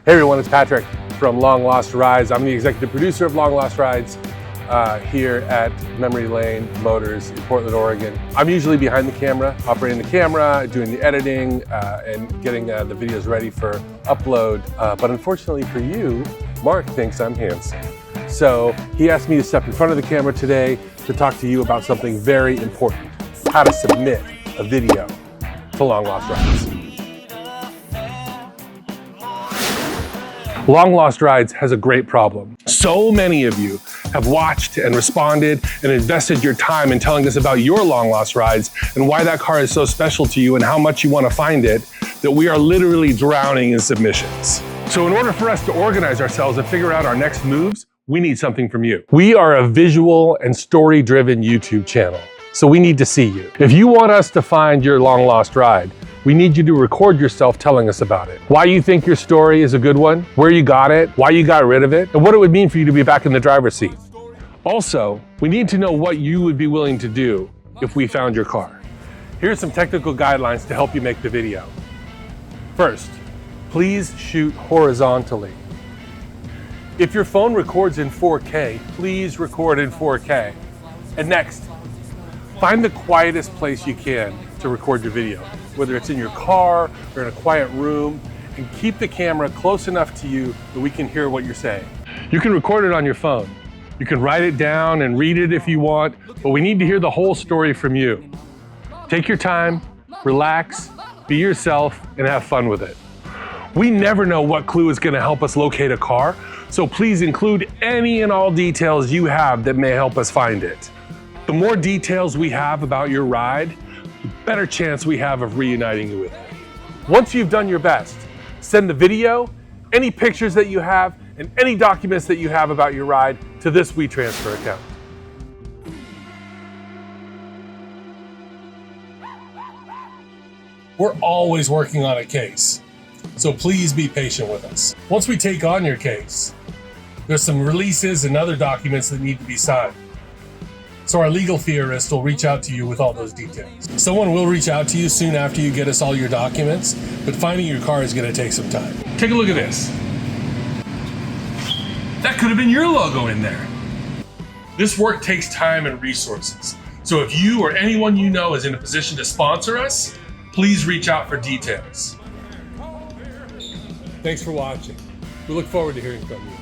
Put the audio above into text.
Hey everyone, it's Patrick from Long Lost Rides. I'm the executive producer of Long Lost Rides here at Memory Lane Motors in Portland, Oregon. I'm usually behind the camera, operating the camera, doing the editing, and getting the videos ready for upload. But unfortunately for you, Mark thinks I'm handsome. So he asked me to step in front of the camera today to talk to you about something very important: how to submit a video to Long Lost Rides. Long Lost Rides has a great problem. So many of you have watched and responded and invested your time in telling us about your long lost rides and why that car is so special to you and how much you want to find it, that we are literally drowning in submissions. So in order for us to organize ourselves and figure out our next moves, we need something from you. We are a visual and story-driven YouTube channel, so we need to see you. If you want us to find your long lost ride, we need you to record yourself telling us about it. Why you think your story is a good one, where you got it, why you got rid of it, and what it would mean for you to be back in the driver's seat. Also, we need to know what you would be willing to do if we found your car. Here's some technical guidelines to help you make the video. First, please shoot horizontally. If your phone records in 4K, please record in 4K. And next, find the quietest place you can to record your video, whether it's in your car or in a quiet room, and keep the camera close enough to you that we can hear what you're saying. You can record it on your phone. You can write it down and read it if you want, but we need to hear the whole story from you. Take your time, relax, be yourself, and have fun with it. We never know what clue is going to help us locate a car, so please include any and all details you have that may help us find it. The more details we have about your ride, the better chance we have of reuniting you with it. Once you've done your best, send the video, any pictures that you have, and any documents that you have about your ride to this WeTransfer account. We're always working on a case, so please be patient with us. Once we take on your case, there's some releases and other documents that need to be signed. So our legal theorist will reach out to you with all those details. Someone will reach out to you soon after you get us all your documents, but finding your car is going to take some time. Take a look at this. That could have been your logo in there. This work takes time and resources. So if you or anyone you know is in a position to sponsor us, please reach out for details. Thanks for watching. We look forward to hearing from you.